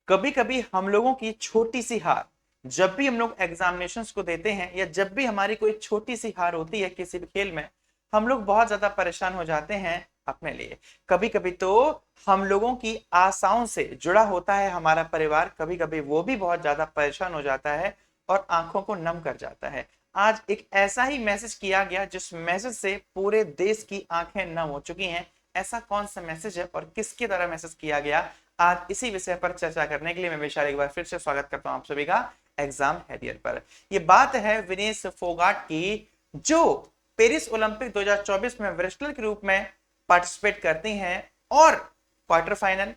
कभी कभी हम लोगों की छोटी सी हार, जब भी हम लोग एग्जामिनेशंस को देते हैं या जब भी हमारी कोई छोटी सी हार होती है किसी भी खेल में, हम लोग बहुत ज्यादा परेशान हो जाते हैं अपने लिए। कभी कभी तो हम लोगों की आशाओं से जुड़ा होता है हमारा परिवार, कभी कभी वो भी बहुत ज्यादा परेशान हो जाता है और आंखों को नम कर जाता है। आज एक ऐसा ही मैसेज किया गया जिस मैसेज से पूरे देश की आंखें नम हो चुकी हैं। ऐसा कौन सा मैसेज है और किसके द्वारा मैसेज किया गया, आज इसी विषय पर चर्चा करने के लिए मैं विशाल एक बार फिर से स्वागत करता हूं आप सभी का एग्जाम हैरियर पर। यह बात है विनेश फोगाट की, जो पेरिस ओलंपिक 2024 में रेसलर के रूप में पार्टिसिपेट करती हैं और क्वार्टर फाइनल,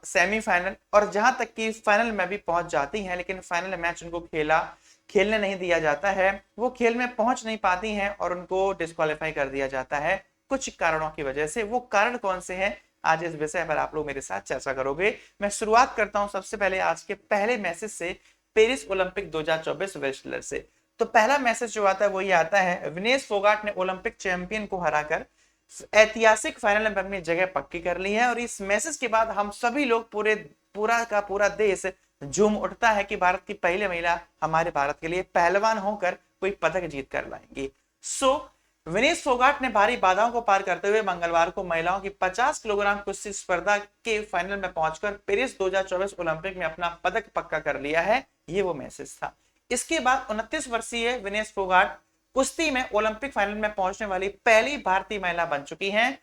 सेमीफाइनल और जहां तक कि फाइनल में भी पहुंच जाती हैं, लेकिन फाइनल मैच उनको खेलने नहीं दिया जाता है। वो खेल में पहुंच नहीं पाती हैं और उनको डिस्क्वालीफाई कर दिया जाता है कुछ कारणों की वजह से। वो कारण कौन से हैं, आज इस विषय पर आप लोग मेरे साथ चर्चा करोगे। मैं शुरुआत करता हूं सबसे पहले आज के पहले मैसेज से, पेरिस ओलंपिक 2024 रेसलर से। तो पहला मैसेज जो आता है वो ये आता है, विनेश फोगाट ने ओलंपिक चैंपियन को हराकर ऐतिहासिक फाइनल में अपनी जगह पक्की कर ली है। और इस मैसेज के बाद हम सभी लोग पूरा का पूरा देश झूम उठता है कि भारत की पहली महिला हमारे भारत के लिए पहलवान होकर कोई पदक जीत कर लाएंगी। विनेश फोगाट ने भारी बाधाओं को पार करते हुए मंगलवार को महिलाओं की 50 किलोग्राम कुश्ती स्पर्धा के फाइनल में पहुंचकर पेरिस 2024 ओलंपिक में अपना पदक पक्का कर लिया है। ये वो मैसेज था। इसके बाद 29 वर्षीय विनेश फोगाट कुश्ती में ओलंपिक फाइनल में पहुंचने वाली पहली भारतीय महिला बन चुकी हैं।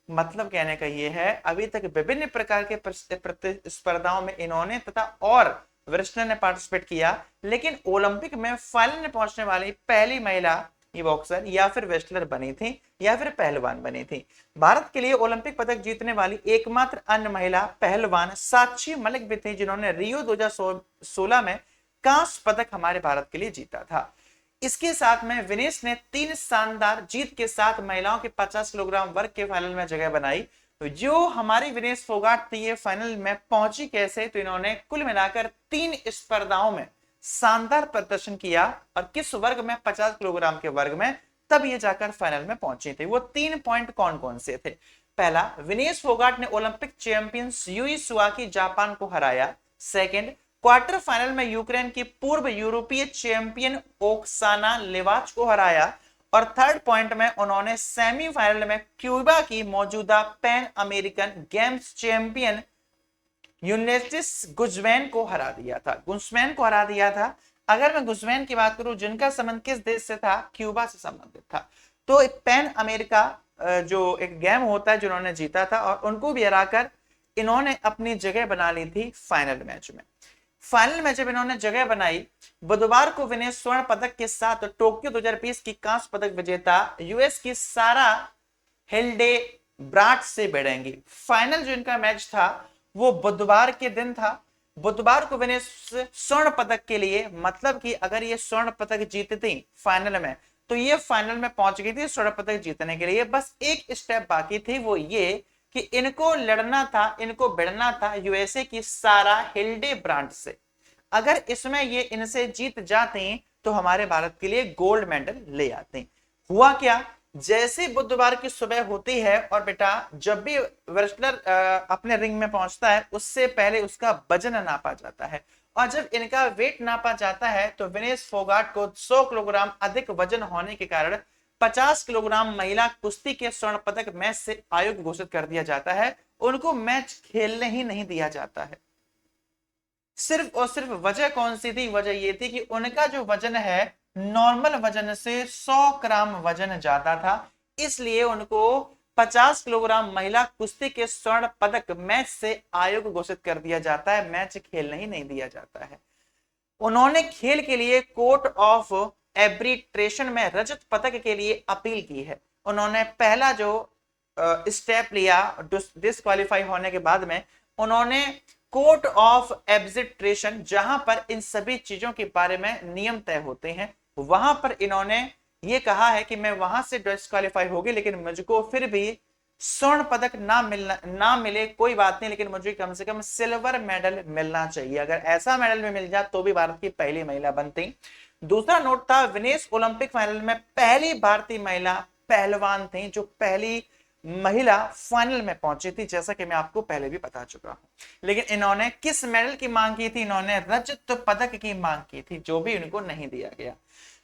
मतलब कहने का यह है, अभी तक विभिन्न प्रकार के प्रतिस्पर्धाओं में इन्होंने तथा और रेसलर ने पार्टिसिपेट किया, लेकिन ओलंपिक में फाइनल में पहुंचने वाली पहली महिला ये बॉक्सर या फिर रेसलर बनी थी या फिर पहलवान बनी थी। भारत के लिए ओलंपिक पदक जीतने वाली एकमात्र अन्य महिला पहलवान साक्षी मलिक भी थी, जिन्होंने रियो 2016 में कांस्य पदक हमारे भारत के लिए जीता था। इसके साथ में विनेश ने 3 शानदार जीत के साथ महिलाओं के 50 किलोग्राम वर्ग के फाइनल में जगह बनाई। तो जो हमारी विनेश फोगाट थी, ये फाइनल में पहुंची कैसे, तो इन्होंने कुल मिलाकर 3 स्पर्धाओं में शानदार प्रदर्शन किया और किस वर्ग में, 50 किलोग्राम के वर्ग में, तब ये जाकर फाइनल में पहुंची थी। वो 3 पॉइंट कौन कौन से थे? पहला, विनेश फोगाट ने ओलंपिक चैंपियंस यूई सुआकी जापान को हराया। सेकंड, क्वार्टर फाइनल में यूक्रेन की पूर्व यूरोपीय चैंपियन ओक्साना लेवाच को हराया। और थर्ड पॉइंट में उन्होंने सेमीफाइनल में क्यूबा की मौजूदा पैन अमेरिकन गेम्स चैंपियन यूनेस्टिस गुजमैन को हरा दिया था। अगर मैं गुजमैन की बात करूं, जिनका संबंध किस देश से था, क्यूबा से संबंधित था। तो पैन अमेरिका जो एक गेम होता है जिन्होंने जीता था, और उनको भी हराकर इन्होंने अपनी जगह बना ली थी फाइनल मैच में। फाइनल में जब इन्होंने जगह बनाई, बुधवार को विनेश स्वर्ण पदक के साथ टोक्यो 2020 की कांस्य पदक विजेता यूएस की सारा हिल्डे ब्राट से भिड़ेंगी। फाइनल जो इनका मैच था वो बुधवार के दिन था। बुधवार को विनेश स्वर्ण पदक के लिए, मतलब कि अगर ये स्वर्ण पदक जीतती फाइनल में, तो ये फाइनल में पहुंच गई थी स्वर्ण पदक जीतने के लिए। बस एक स्टेप बाकी थी, वो ये कि इनको लड़ना था, इनको भिड़ना था यूएसए की सारा हिल्डे ब्रांड से। अगर इसमें ये इनसे जीत जाती तो हमारे भारत के लिए गोल्ड मेडल ले आते। हुआ क्या, जैसे बुधवार की सुबह होती है और बेटा जब भी रेसलर अपने रिंग में पहुंचता है, उससे पहले उसका वजन नापा जाता है। और जब इनका वेट नापा जाता है तो विनेश फोगाट को 100 किलोग्राम अधिक वजन होने के कारण 50 किलोग्राम महिला कुश्ती के स्वर्ण पदक मैच से आयोग घोषित कर दिया जाता है। उनको मैच खेलने ही नहीं दिया जाता है। सिर्फ और सिर्फ वजह कौन सी थी? वजह यह थी कि उनका जो वजन है नॉर्मल वजन से 100 ग्राम वजन ज्यादा था, इसलिए उनको 50 किलोग्राम महिला कुश्ती के स्वर्ण पदक मैच से आयोग घोषित कर दिया जाता है। मैच खेलने ही नहीं दिया जाता है। उन्होंने खेल के लिए कोर्ट ऑफ एब्रिट्रेशन में रजत पदक के लिए अपील की है। उन्होंने पहला जो स्टेप लिया डिस्क्वालीफाई होने के बाद में, उन्होंने कोर्ट ऑफ एब्रिट्रेशन, जहां पर इन सभी चीजों के बारे में नियम तय होते हैं, वहां पर इन्होंने ये कहा है कि मैं वहां से डिस्क्वालीफाई होगी, लेकिन मुझको फिर भी स्वर्ण पदक ना मिले कोई बात नहीं, लेकिन मुझे कम से कम सिल्वर मेडल मिलना चाहिए। अगर ऐसा मेडल में मिल जाए तो भी भारत की पहली महिला बनती। दूसरा नोट था, विनेश ओलंपिक फाइनल में पहली भारतीय महिला पहलवान थी जो पहली महिला फाइनल में पहुंची थी, जैसा कि मैं आपको पहले भी बता चुका हूं। लेकिन इन्होंने किस मेडल की मांग की थी? इन्होंने रजत पदक की मांग की थी, जो भी इनको नहीं दिया गया।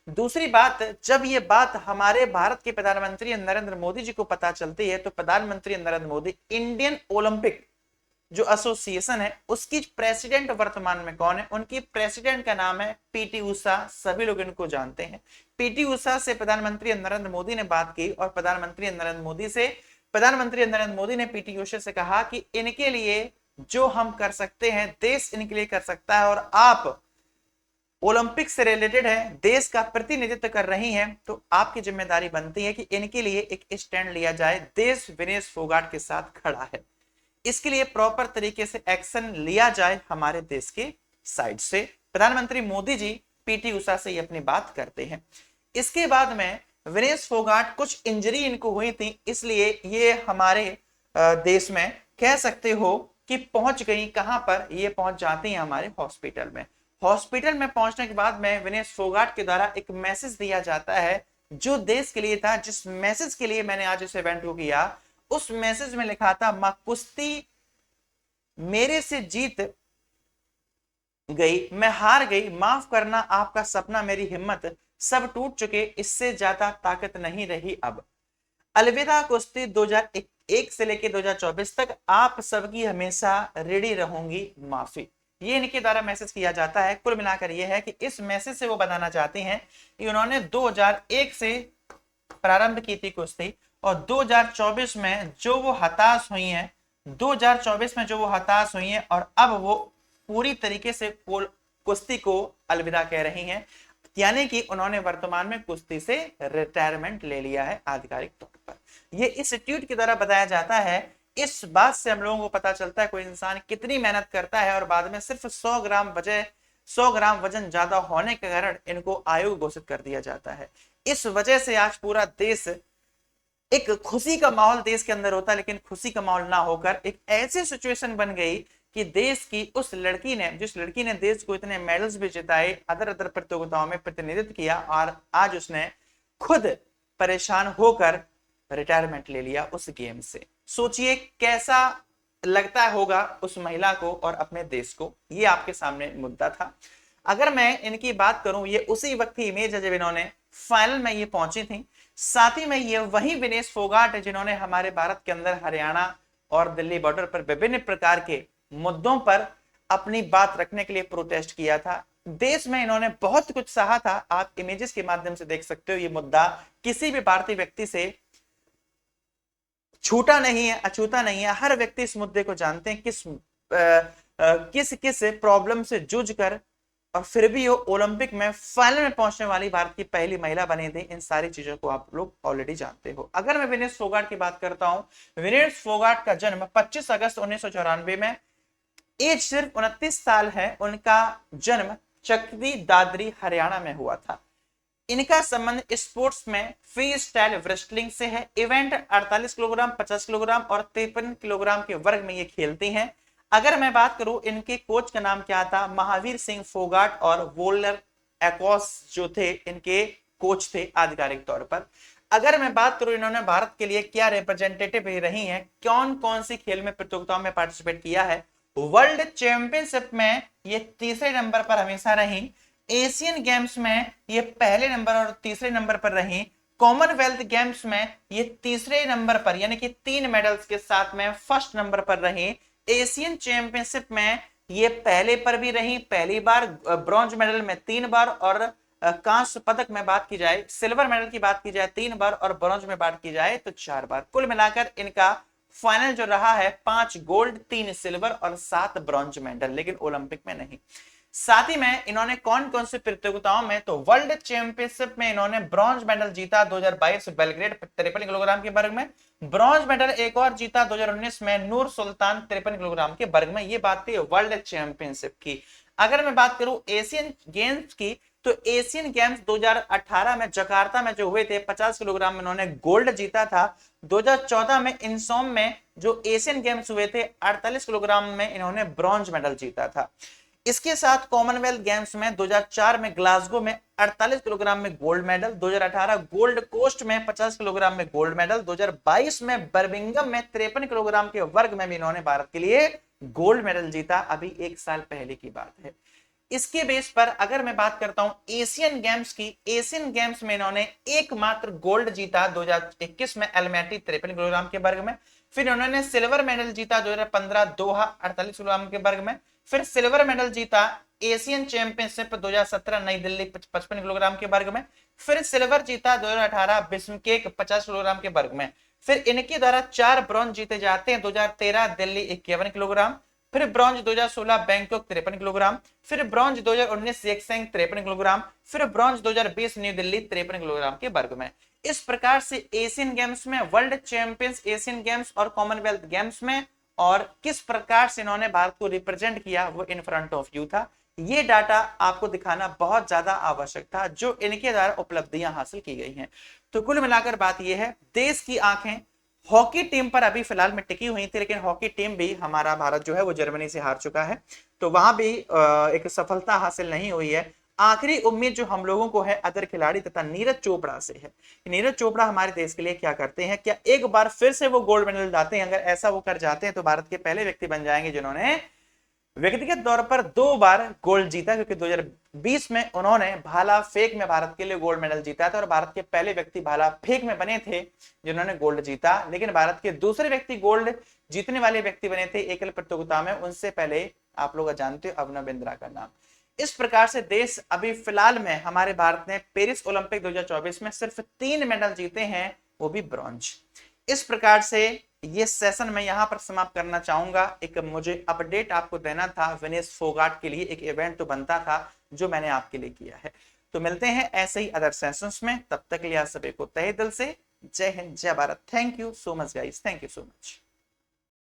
दूसरी बात, जब ये बात हमारे भारत के प्रधानमंत्री नरेंद्र मोदी जी को पता चलती है, तो प्रधानमंत्री नरेंद्र मोदी इंडियन ओलंपिक जो एसोसिएशन है उसकी प्रेसिडेंट वर्तमान में कौन है? उनकी प्रेसिडेंट का नाम है पीटी उषा। सभी लोग इनको जानते हैं। पीटी उषा से प्रधानमंत्री नरेंद्र मोदी ने बात की और प्रधानमंत्री नरेंद्र मोदी ने पीटी उषा से कहा कि इनके लिए जो हम कर सकते हैं देश इनके लिए कर सकता है, और आप ओलंपिक से रिलेटेड है, देश का प्रतिनिधित्व कर रही हैं, तो आपकी जिम्मेदारी बनती है कि इनके लिए एक स्टैंड लिया जाए। देश विनेश फोगाट के साथ खड़ा है, इसके लिए प्रॉपर तरीके से एक्शन लिया जाए हमारे देश के साइड से। प्रधानमंत्री मोदी जी पीटी उषा से ये अपनी बात करते हैं। इसके बाद में विनेश फोगाट, कुछ इंजरी इनको हुई थी, इसलिए ये हमारे देश में कह सकते हो कि पहुंच गई। कहां पर? ये पहुंच जाती हैं हमारे हॉस्पिटल में। हॉस्पिटल में पहुंचने के बाद में विनेश फोगाट के द्वारा एक मैसेज दिया जाता है जो देश के लिए था। जिस मैसेज के लिए मैंने आज इस इवेंट को किया, उस मैसेज में लिखा था, मां कुश्ती मेरे से जीत गई, मैं हार गई, माफ करना आपका सपना मेरी हिम्मत, सब टूट चुके, इससे ज्यादा ताकत नहीं रही अब। अलविदा कुश्ती 2001 से लेकर 2024 तक, आप सबकी हमेशा रेडी रहूंगी माफी। ये इनके द्वारा मैसेज किया जाता है। कुल मिलाकर ये है कि इस मैसेज से वो बताना चाहते हैं कि उन्होंने 2001 से प्रारंभ की थी कुश्ती, और 2024 में जो वो हताश हुई हैं, 2024 में जो वो हताश हुई हैं, और अब वो पूरी तरीके से कुश्ती को अलविदा कह रही हैं। यानी कि उन्होंने वर्तमान में कुश्ती से रिटायरमेंट ले लिया है आधिकारिक तौर पर। ये इस ट्वीट के द्वारा बताया जाता है। इस बात से हम लोगों को पता चलता है कोई इंसान कितनी मेहनत करता है, और बाद में सिर्फ 100 ग्राम वजन ज्यादा होने के कारण इनको आयु घोषित कर दिया जाता है। इस वजह से आज पूरा देश, एक खुशी का माहौल देश के अंदर होता है, लेकिन खुशी का माहौल ना होकर एक ऐसी सिचुएशन बन गई कि देश की उस लड़की ने, जिस लड़की ने देश को इतने मेडल्स भी जिताए, अदर प्रतियोगिताओं में प्रतिनिधित्व किया, और आज उसने खुद परेशान होकर रिटायरमेंट ले लिया उस गेम से। सोचिए कैसा लगता होगा उस महिला को और अपने देश को। ये आपके सामने मुद्दा था। अगर मैं इनकी बात करूं, ये उसी वक्त की इमेज है जब इन्होंने फाइनल में ये पहुंची थी। साथ ही में ये वही विनेश फोगाट है जिन्होंने हमारे भारत के अंदर हरियाणा और दिल्ली बॉर्डर पर विभिन्न प्रकार के मुद्दों पर अपनी बात रखने के लिए प्रोटेस्ट किया था। देश में इन्होंने बहुत कुछ सहा था। आप इमेजेस के माध्यम से देख सकते हो। ये मुद्दा किसी भी भारतीय व्यक्ति से छूटा नहीं है, अछूता नहीं है। हर व्यक्ति इस मुद्दे को जानते हैं, किस किस प्रॉब्लम से जूझ कर, और फिर भी वो ओलंपिक में फाइनल में पहुंचने वाली भारत की पहली महिला बनी थी। इन सारी चीजों को आप लोग ऑलरेडी जानते हो। अगर मैं विनेश फोगाट की बात करता हूं, विनेश फोगाट का जन्म 25 अगस्त 1994 में, एज सिर्फ 29 साल है। उनका जन्म चकदी दादरी हरियाणा में हुआ था। इनका संबंध स्पोर्ट्स में फ्री स्टाइल रेसलिंग से है। इवेंट 48 किलोग्राम, 50 किलोग्राम और 53 किलोग्राम के वर्ग में ये खेलती हैं। अगर मैं बात करूं, इनके कोच का नाम क्या था? महावीर सिंह फोगाट और वोल्डर एकॉस जो थे इनके कोच थे आधिकारिक तौर पर। अगर मैं बात करूं इन्होंने भारत के लिए क्या रिप्रेजेंटेटिव रही हैं, कौन कौन सी खेल में प्रतियोगिताओं में पार्टिसिपेट किया है? वर्ल्ड चैंपियनशिप में ये तीसरे नंबर पर हमेशा रही। एशियन गेम्स में ये पहले नंबर और तीसरे नंबर पर रही। कॉमनवेल्थ गेम्स में ये तीसरे नंबर पर, यानी कि 3 मेडल्स के साथ में फर्स्ट नंबर पर रही। एशियन चैंपियनशिप में ये पहले पर भी रही, पहली बार। ब्रॉन्ज मेडल में 3 बार, और कांस्य पदक में बात की जाए, सिल्वर मेडल की बात की जाए 3 बार, और ब्रॉन्ज में बात की जाए तो 4 बार। कुल मिलाकर इनका फाइनल जो रहा है 5 गोल्ड, 3 सिल्वर और 7 ब्रॉन्ज मेडल, लेकिन ओलंपिक में नहीं। साथ ही में इन्होंने कौन कौन सी प्रतियोगिताओं में, तो वर्ल्ड चैंपियनशिप में इन्होंने ब्रॉन्ज मेडल जीता 2022 बेलग्रेड 53 किलोग्राम के वर्ग में। ब्रॉन्ज मेडल एक और जीता 2019 में नूर सुल्तान 53 किलोग्राम के वर्ग में। ये बात थी वर्ल्ड चैंपियनशिप की। अगर मैं बात करूं एशियन गेम्स की, तो एशियन गेम्स 2018 में जकार्ता में जो हुए थे 50 किलोग्राम में इन्होंने गोल्ड जीता था। 2014 में इंसोम में जो एशियन गेम्स हुए थे 48 किलोग्राम में इन्होंने ब्रॉन्ज मेडल जीता था। इसके साथ कॉमनवेल्थ गेम्स में 2004 में ग्लासगो में 48 किलोग्राम में गोल्ड मेडल, 2018 गोल्ड कोस्ट में 50 किलोग्राम में गोल्ड मेडल, 2022 में बर्मिंघम में 53 किलोग्राम के वर्ग में भी इन्होंने भारत के लिए गोल्ड मेडल जीता। अभी एक साल पहले की बात है। इसके बेस पर अगर मैं बात करता हूं एशियन गेम्स की, एशियन गेम्स में इन्होंने एकमात्र गोल्ड जीता 2021 में एलमेटी 53 किलोग्राम के वर्ग में। फिर इन्होंने सिल्वर मेडल जीता 2015 दोहा 48 किलोग्राम के वर्ग में। फिर सिल्वर मेडल जीता एशियन चैंपियनशिप 2017 नई दिल्ली 55 किलोग्राम के वर्ग में। फिर सिल्वर जीता 2018 बिस्मकेक 50 किलोग्राम के वर्ग में। फिर इनके द्वारा 4 ब्रॉन्ज जीते जाते हैं, 2013 दिल्ली 51 किलोग्राम, फिर ब्रॉन्ज 2016 बैंकॉक 53 किलोग्राम, फिर ब्रॉन्ज 2019 सिएक्सेंग 53 किलोग्राम, फिर ब्रॉन्ज 2020 न्यू दिल्ली 53 किलोग्राम के वर्ग में। इस प्रकार से एशियन गेम्स में, वर्ल्ड चैंपियंस एशियन गेम्स और कॉमनवेल्थ गेम्स में, और किस प्रकार से इन्होंने भारत को रिप्रेजेंट किया वो इन फ्रंट ऑफ यू था। ये डाटा आपको दिखाना बहुत ज्यादा आवश्यक था जो इनके द्वारा उपलब्धियां हासिल की गई हैं। तो कुल मिलाकर बात यह है, देश की आंखें हॉकी टीम पर अभी फिलहाल में टिकी हुई थी, लेकिन हॉकी टीम भी हमारा भारत जो है वो जर्मनी से हार चुका है, तो वहां भी एक सफलता हासिल नहीं हुई है। आखिरी उम्मीद जो हम लोगों को है अदर खिलाड़ी तथा नीरज चोपड़ा से है। नीरज चोपड़ा हमारे देश के लिए क्या करते हैं, क्या एक बार फिर से वो गोल्ड मेडल लाते हैं? अगर ऐसा वो कर जाते हैं तो भारत के पहले व्यक्ति बन जाएंगे जिन्होंने व्यक्तिगत तौर पर 2 बार गोल्ड जीता, क्योंकि 2020 में उन्होंने भाला फेंक में भारत के लिए गोल्ड मेडल जीता था और भारत के पहले व्यक्ति भाला फेंक में बने थे जिन्होंने गोल्ड जीता। लेकिन भारत के दूसरे व्यक्ति गोल्ड जीतने वाले व्यक्ति बने थे एकल प्रतियोगिता में, उनसे पहले आप लोग जानते हो अभिनव बिंद्रा का नाम। इस प्रकार से देश अभी फिलहाल में हमारे भारत ने पेरिस ओलंपिक 2024 में सिर्फ 3 मेडल जीते हैं, वो भी ब्रॉन्ज। इस प्रकार से ये सेशन मैं यहां पर समाप्त करना चाहूंगा। एक मुझे अपडेट आपको देना था, विनेश फोगाट के लिए एक इवेंट तो बनता था जो मैंने आपके लिए किया है। तो मिलते हैं ऐसे ही अदर सेशंस में, तब तक के लिए आप सभी को तहे दिल से जय हिंद जय Bharat. Thank you so much guys, thank you so much.